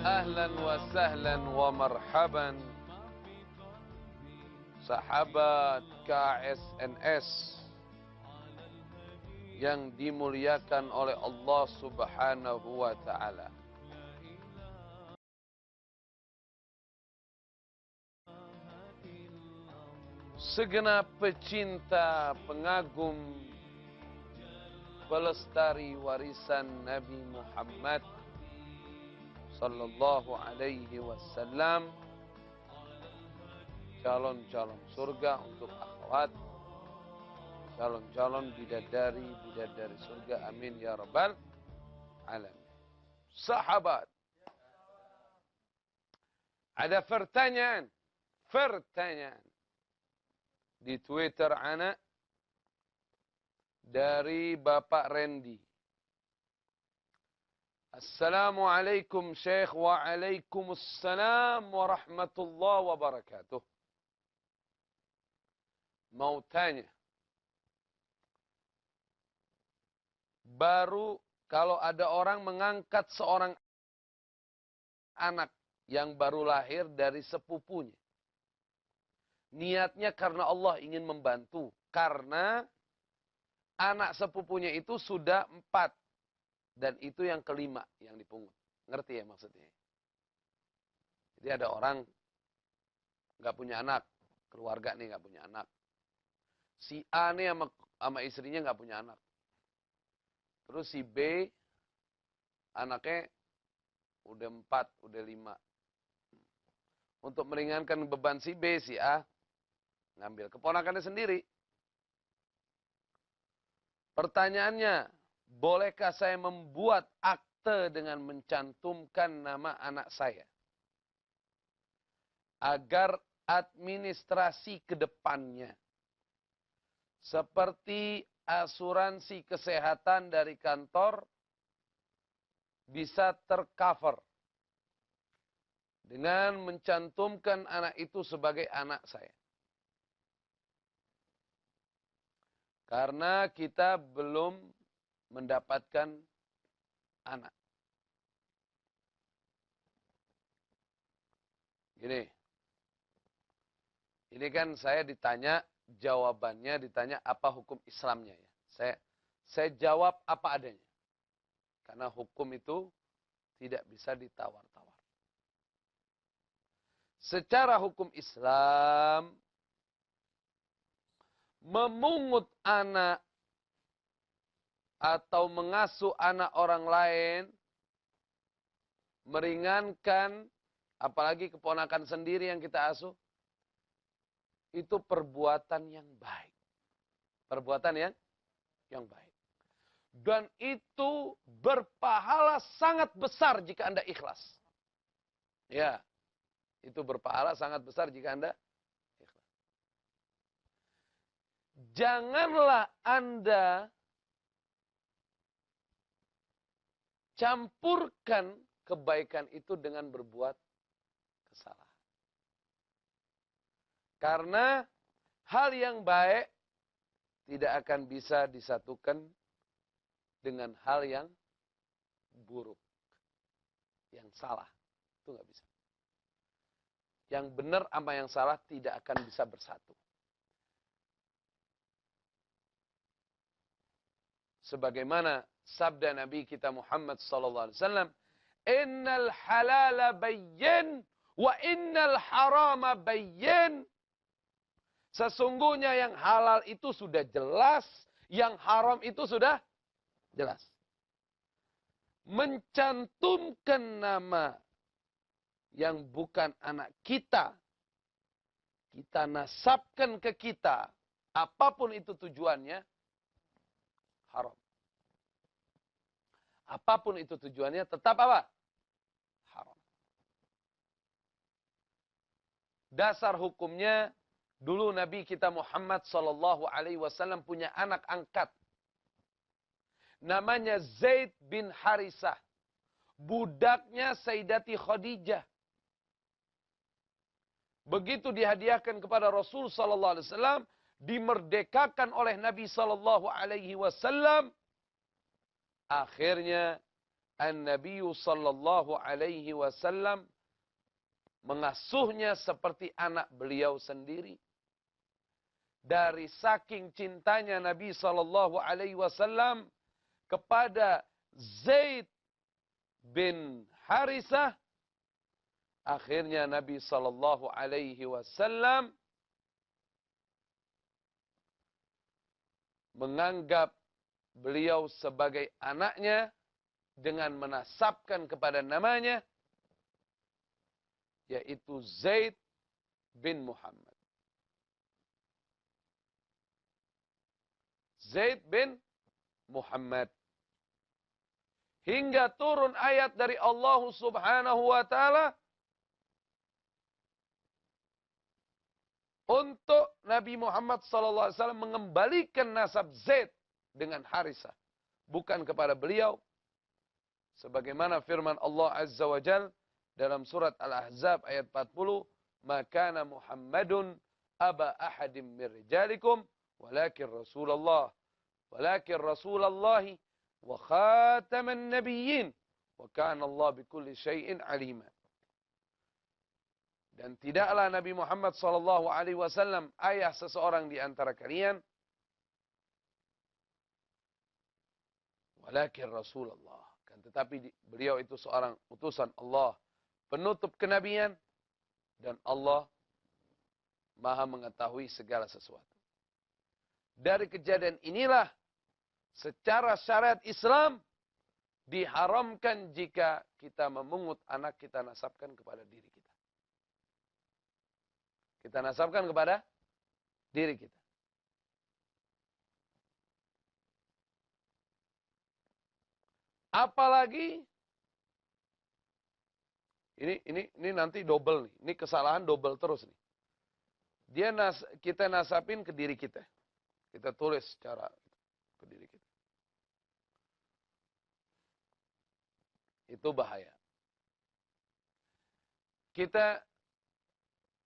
Ahlan wa sahlan wa marhaban sahabat KSNS yang dimuliakan oleh Allah Subhanahu wa ta'ala. Segenap pecinta, pengagum, pelestari warisan Nabi Muhammad sallallahu alaihi wasallam, calon-calon surga untuk akhwat, calon-calon bidadari surga, amin ya rabbal alamin. Sahabat, ada pertanyaan di Twitter ana dari Bapak Randy. Assalamualaikum Syekh. Waalaikumsalam warahmatullahi wabarakatuh. Mau tanya, baru kalau ada orang mengangkat seorang anak yang baru lahir dari sepupunya, niatnya karena Allah ingin membantu, karena anak sepupunya itu sudah 4. Dan itu yang kelima yang dipungut. Ngerti ya maksudnya? Jadi ada orang nggak punya anak, keluarga nih nggak punya anak. Si A nih sama istrinya nggak punya anak. Terus si B anaknya udah 4, udah 5. Untuk meringankan beban si B, si A ngambil keponakannya sendiri. Pertanyaannya, bolehkah saya membuat akte dengan mencantumkan nama anak saya? Agar administrasi ke depannya, seperti asuransi kesehatan dari kantor, bisa tercover dengan mencantumkan anak itu sebagai anak saya. Karena kita belum mendapatkan anak. Gini. Ini kan saya ditanya, jawabannya ditanya apa hukum Islamnya ya. Saya jawab apa adanya. Karena hukum itu tidak bisa ditawar-tawar. Secara hukum Islam, memungut anak atau mengasuh anak orang lain, meringankan, apalagi keponakan sendiri yang kita asuh, itu perbuatan yang baik. Perbuatan yang baik. Dan itu berpahala sangat besar jika Anda ikhlas. Ya, itu berpahala sangat besar jika Anda ikhlas. Janganlah Anda campurkan kebaikan itu dengan berbuat kesalahan. Karena hal yang baik tidak akan bisa disatukan dengan hal yang buruk. Yang salah. Itu nggak bisa. Yang benar sama yang salah tidak akan bisa bersatu. Sebagaimana sabda Nabi kita Muhammad sallallahu alaihi wasallam, "Innal halala bayyin wa innal harama bayyin." Sesungguhnya yang halal itu sudah jelas, yang haram itu sudah jelas. Mencantumkan nama yang bukan anak kita, kita nasabkan ke kita, apapun itu tujuannya, haram. Apapun itu tujuannya, tetap apa? Haram. Dasar hukumnya, dulu Nabi kita Muhammad sallallahu alaihi wasallam punya anak angkat. Namanya Zaid bin Harisah. Budaknya Sayyidati Khadijah. Begitu dihadiahkan kepada Rasul sallallahu alaihi wasallam, dimerdekakan oleh Nabi sallallahu alaihi wasallam, akhirnya An-Nabi sallallahu alaihi wasallam mengasuhnya seperti anak beliau sendiri. Dari saking cintanya Nabi sallallahu alaihi wasallam kepada Zaid bin Harisah, akhirnya Nabi sallallahu alaihi wasallam menganggap beliau sebagai anaknya dengan menasabkan kepada namanya, yaitu Zaid bin Muhammad. Zaid bin Muhammad. Hingga turun ayat dari Allah Subhanahu wa taala untuk Nabi Muhammad sallallahu alaihi wasallam mengembalikan nasab Zaid dengan Harisah, bukan kepada beliau. Sebagaimana firman Allah Azza wa Jalla dalam surat Al-Ahzab ayat 40, "Maka Muhammadun aba ahadim min rijalikum walakin Rasulullah wa khataman nabiyyin wa kana Allah bikulli syai'in alima." Dan tidaklah Nabi Muhammad sallallahu alaihi wasallam ayah seseorang di antara kalian, walakin Rasulullah, kan tetapi beliau itu seorang utusan Allah, penutup kenabian, dan Allah Maha mengetahui segala sesuatu. Dari kejadian inilah secara syariat Islam diharamkan jika kita memungut anak kita nasabkan kepada diri kita. Kita nasabkan kepada diri kita. Apalagi ini nanti double nih. Ini kesalahan double terus nih. Kita nasabin ke diri kita. Kita tulis secara ke diri kita. Itu bahaya.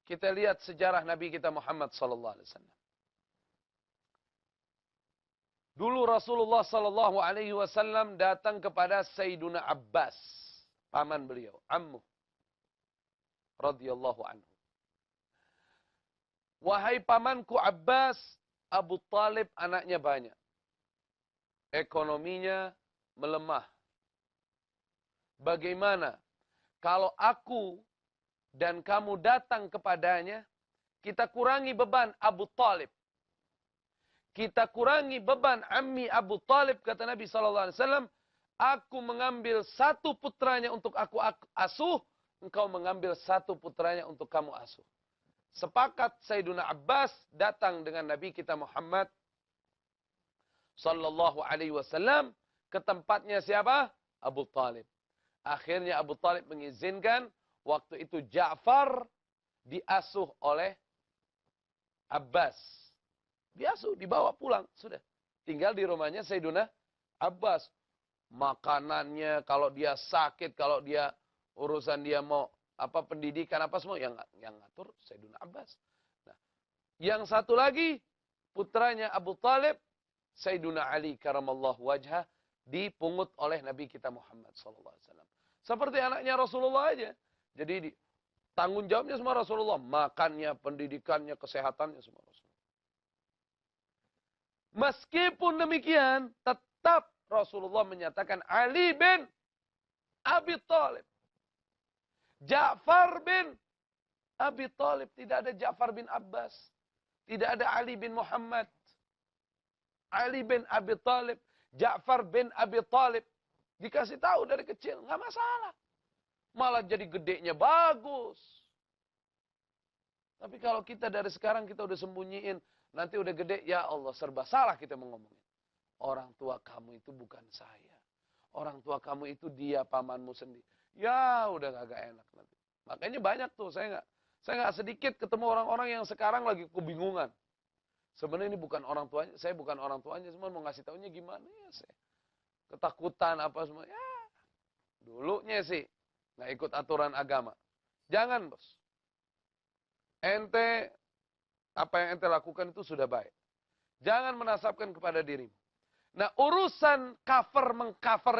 Kita lihat sejarah Nabi kita Muhammad sallallahu alaihi wasallam. Dulu Rasulullah sallallahu alaihi wasallam datang kepada Sayyiduna Abbas, paman beliau, ammu radhiyallahu anhu. Wahai pamanku Abbas, Abu Talib anaknya banyak. Ekonominya melemah. Bagaimana kalau aku dan kamu datang kepadanya, kita kurangi beban Abu Talib. Kita kurangi beban ammi Abu Talib, kata Nabi SAW. Aku mengambil satu putranya untuk aku asuh, engkau mengambil satu putranya untuk kamu asuh. Sepakat Sayyiduna Abbas datang dengan Nabi kita Muhammad sallallahu alaihi wasallam ke tempatnya siapa? Abu Talib. Akhirnya Abu Talib mengizinkan. Waktu itu Ja'far diasuh oleh Abbas. Diasuh, dibawa pulang. Sudah. Tinggal di rumahnya Sayyiduna Abbas. Makanannya, kalau dia sakit, kalau dia urusan dia mau pendidikan apa semua, yang ngatur Sayyiduna Abbas. Nah, yang satu lagi, putranya Abu Talib, Sayyiduna Ali karamallahu wajhah, dipungut oleh Nabi kita Muhammad SAW. Seperti anaknya Rasulullah aja. Jadi tanggung jawabnya semua Rasulullah. Makannya, pendidikannya, kesehatannya semua Rasulullah. Meskipun demikian, tetap Rasulullah menyatakan Ali bin Abi Thalib. Ja'far bin Abi Thalib. Tidak ada Ja'far bin Abbas. Tidak ada Ali bin Muhammad. Ali bin Abi Thalib. Ja'far bin Abi Thalib. Dikasih tahu dari kecil. Nggak masalah. Malah jadi gedenya bagus. Tapi kalau kita dari sekarang kita udah sembunyiin. Nanti udah gede, ya Allah serba salah kita mau ngomongin. Orang tua kamu itu bukan saya. Orang tua kamu itu dia pamanmu sendiri. Ya udah kagak enak nanti. Makanya banyak tuh, saya nggak sedikit ketemu orang-orang yang sekarang lagi kebingungan. Sebenarnya ini bukan orang tuanya, saya bukan orang tuanya, cuma mau ngasih taunya gimana ya saya. Ketakutan apa semua. Ya, dulunya sih nggak ikut aturan agama. Jangan bos. Ente, apa yang ente lakukan itu sudah baik. Jangan menasabkan kepada dirimu. Nah urusan cover mengcover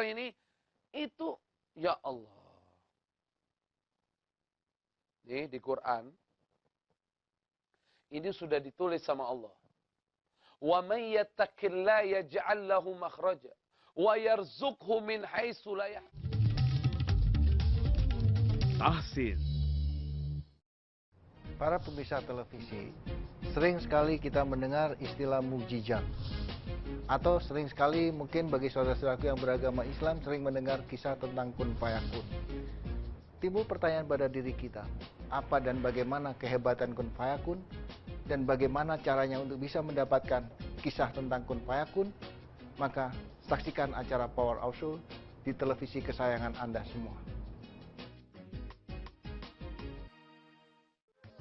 Itu, ya Allah. Nih di Quran, ini sudah ditulis sama Allah. Wa may yattaqillaha yaj'al lahu makhraja wa yarzuqhu min haitsu la yahtasib. Tahsin. Para pemirsa televisi, sering sekali kita mendengar istilah mukjizat. Atau sering sekali mungkin bagi saudara-saudaraku yang beragama Islam sering mendengar kisah tentang kun fayakun. Timbul pertanyaan pada diri kita, apa dan bagaimana kehebatan kun fayakun? Dan bagaimana caranya untuk bisa mendapatkan kisah tentang kun fayakun? Maka saksikan acara Power of Soul di televisi kesayangan Anda semua.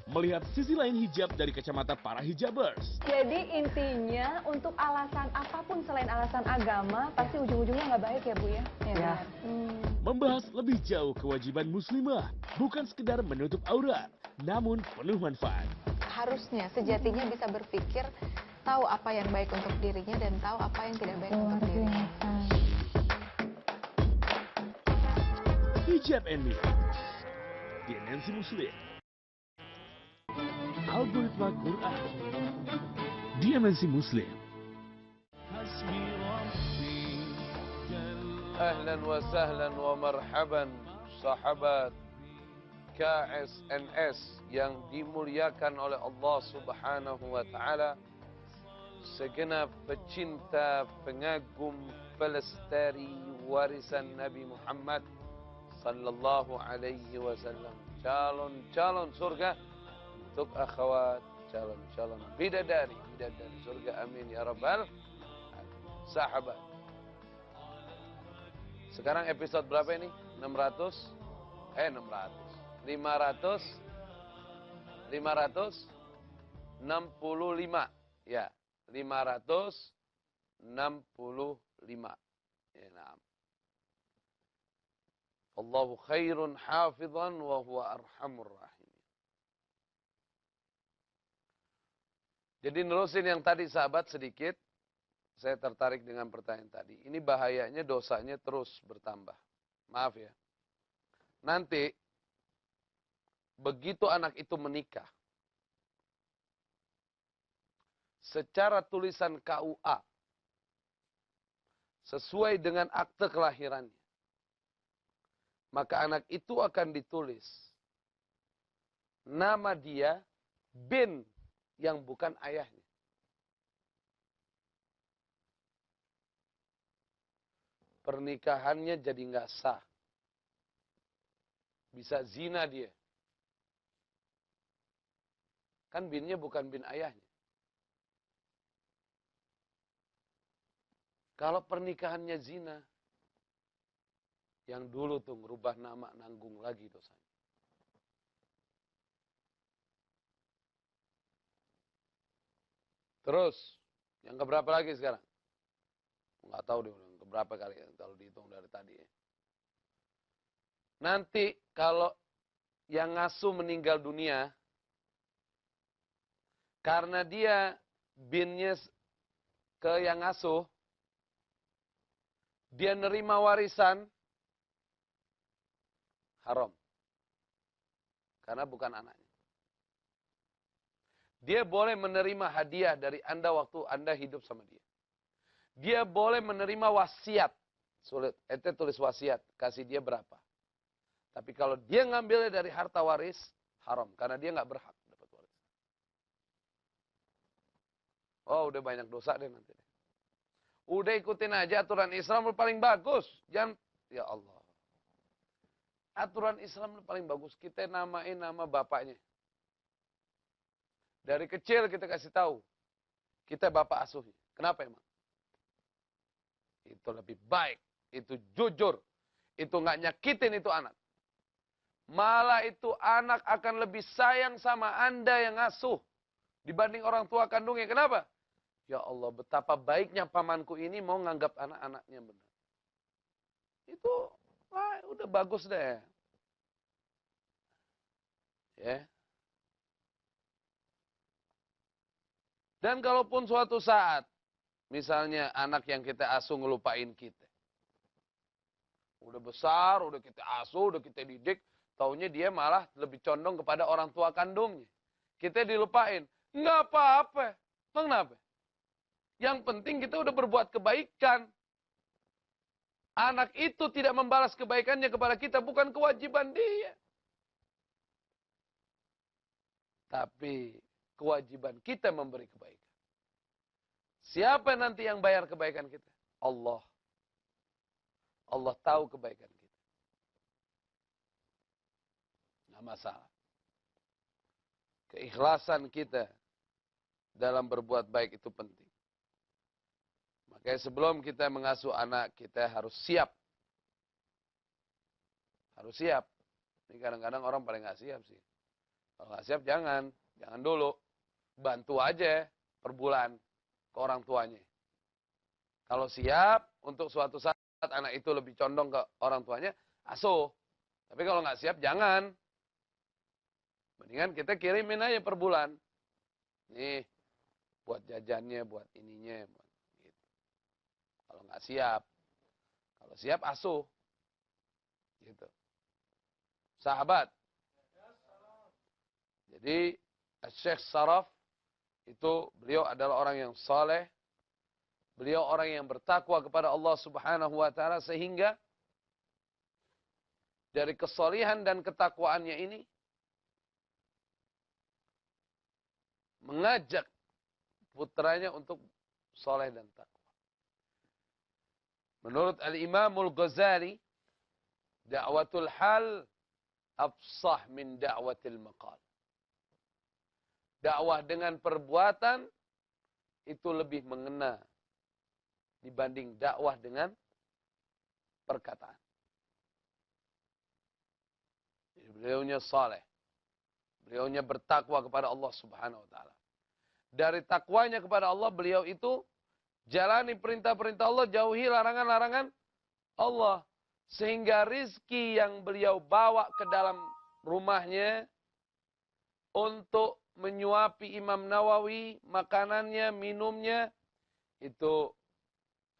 Melihat sisi lain hijab dari kacamata para hijabers. Jadi intinya untuk alasan apapun selain alasan agama, pasti ujung-ujungnya nggak baik ya Bu ya? Ya. Membahas lebih jauh kewajiban muslimah. Bukan sekedar menutup aurat, namun penuh manfaat. Harusnya sejatinya bisa berpikir, tahu apa yang baik untuk dirinya dan tahu apa yang tidak baik untuk dirinya. Hijab and Me. Dimensi Muslim. Algoritma Quran. Dimensi Muslim. Ahlan wa sahlan wa marhaban sahabat KSNS yang dimuliakan oleh Allah Subhanahu wa taala, segenap pecinta pengagum pelestari warisan Nabi Muhammad sallallahu alaihi wasallam, calon-calon surga untuk akhwat, calon-calon bidadari surga, amin ya rabbal alamin. Sahabat, sekarang episode berapa ini? 565. Ya, 565. Ya, nah. Allahu khairun hafizan wa huwa arhamur rahim. Jadi nerusin yang tadi sahabat sedikit. Saya tertarik dengan pertanyaan tadi. Ini bahayanya dosanya terus bertambah. Maaf ya. Nanti begitu anak itu menikah, secara tulisan KUA, sesuai dengan akte kelahirannya, maka anak itu akan ditulis nama dia bin yang bukan ayahnya. Pernikahannya jadi nggak sah. Bisa zina dia. Kan binnya bukan bin ayahnya. Kalau pernikahannya zina, yang dulu tuh ngerubah nama nanggung lagi dosanya. Terus, yang keberapa lagi sekarang? Nggak tahu deh, yang keberapa kali ya, kalau dihitung dari tadi ya. Nanti kalau yang ngasuh meninggal dunia, karena dia binnya ke yang ngasuh, dia nerima warisan, haram. Karena bukan anaknya. Dia boleh menerima hadiah dari Anda waktu Anda hidup sama dia. Dia boleh menerima wasiat. Sulit, ente tulis wasiat, kasih dia berapa. Tapi kalau dia ngambilnya dari harta waris, haram. Karena dia nggak berhak dapat waris. Oh, udah banyak dosa deh nanti. Udah ikutin aja aturan Islam paling bagus. Jangan, ya Allah. Aturan Islam paling bagus. Kita namain nama bapaknya. Dari kecil kita kasih tahu. Kita bapak asuhnya. Kenapa emang? Itu lebih baik. Itu jujur. Itu nggak nyakitin itu anak. Malah itu anak akan lebih sayang sama Anda yang asuh. Dibanding orang tua kandungnya. Kenapa? Ya Allah, betapa baiknya pamanku ini mau nganggap anak-anaknya benar. Itu wah, udah bagus deh. Ya. Dan kalaupun suatu saat, misalnya anak yang kita asuh ngelupain kita. Udah besar, udah kita asuh, udah kita didik, taunya dia malah lebih condong kepada orang tua kandungnya. Kita dilupain. Nggak apa-apa. Emang kenapa? Yang penting kita udah berbuat kebaikan. Anak itu tidak membalas kebaikannya kepada kita, bukan kewajiban dia. Tapi kewajiban kita memberi kebaikan. Siapa nanti yang bayar kebaikan kita? Allah. Allah tahu kebaikan kita. Nggak masalah. Keikhlasan kita dalam berbuat baik itu penting. Makanya sebelum kita mengasuh anak, kita harus siap. Harus siap. Ini kadang-kadang orang paling nggak siap sih. Kalau nggak siap jangan dulu. Bantu aja per bulan ke orang tuanya. Kalau siap, untuk suatu saat anak itu lebih condong ke orang tuanya, asuh. Tapi kalau nggak siap, jangan. Mendingan kita kirimin aja per bulan. Nih, buat jajannya, buat ininya. Gitu. Kalau nggak siap. Kalau siap, asuh. Gitu. Sahabat. Jadi, Syekh Saraf, itu beliau adalah orang yang saleh. Beliau orang yang bertakwa kepada Allah Subhanahu wa taala, sehingga dari kesalihan dan ketakwaannya ini mengajak putranya untuk saleh dan takwa. Menurut Al-Imamul Ghazali, da'watul hal afsah min da'watil maqal. Dakwah dengan perbuatan itu lebih mengena dibanding dakwah dengan perkataan. Jadi beliaunya saleh. Beliaunya bertakwa kepada Allah Subhanahu wa taala. Dari takwanya kepada Allah, beliau itu jalani perintah-perintah Allah, jauhi larangan-larangan Allah. Sehingga rizki yang beliau bawa ke dalam rumahnya untuk menyuapi Imam Nawawi, makanannya, minumnya, itu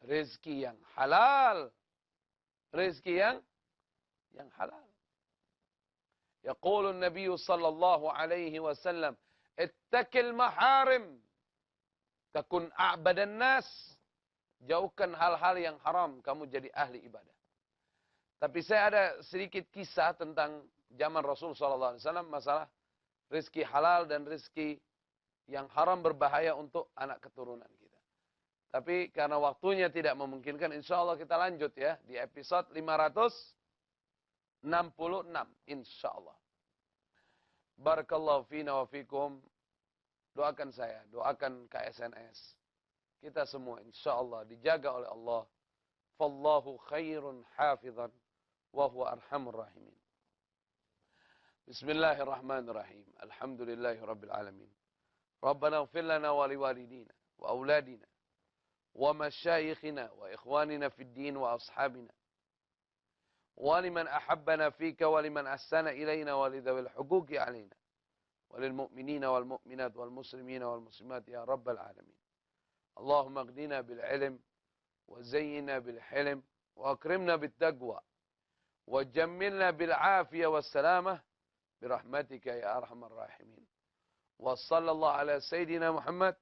rizki yang halal. Rizki yang halal. Yaqulu Nabi sallallahu alaihi wasallam, ittaqil maharim takun a'badan nas. Jauhkan hal-hal yang haram, kamu jadi ahli ibadah. Tapi saya ada sedikit kisah tentang zaman Rasul sallallahu alaihi wasallam, masalah rizki halal dan rizki yang haram berbahaya untuk anak keturunan kita. Tapi karena waktunya tidak memungkinkan, insya Allah kita lanjut ya di episode 566, insya Allah. Barakallahu fina wa fikum. Doakan saya, doakan KSNS. Kita semua insya Allah dijaga oleh Allah. Fallahu khairun hafizan wa huwa arhamur rahimin. Bismillahirrahmanirrahim. Alhamdulillahi rabbil alamin. Rabbana ighfir lana wa liwalidina wa auladina wa masyayikhina wa ikhwanina fid din wa ashabina wa liman ahabbana fika wa liman ahsana ilayna wa lidhawil huquqi alayna wa lil mu'minina wal mu'minat wal muslimina wal muslimat ya rabbal alamin. Allahumma aghdina bil ilm wa zayyina bil hilm wa akrimna bit taqwa wa jammilna bil afiyah was salamah برحمتك يا أرحم الراحمين. وصلى الله على سيدنا محمد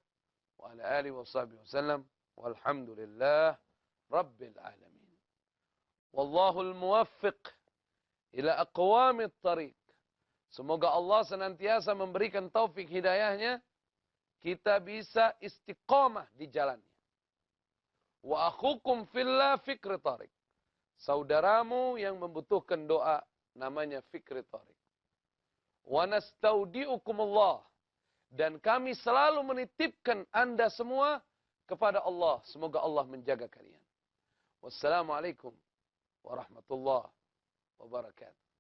وعلى آله وصحبه وسلم والحمد لله رب العالمين. والله الموفق إلى أقوام الطريق. Semoga Allah senantiasa memberikan taufik hidayahnya, kita bisa istiqamah di jalannya. Wa akhukum fillah Fikri Tariq. Saudaramu yang membutuhkan doa namanya Fikri Tariq. Wa nastaudiukumullah, dan kami selalu menitipkan Anda semua kepada Allah. Semoga Allah menjaga kalian. Wassalamualaikum warahmatullahi wabarakatuh.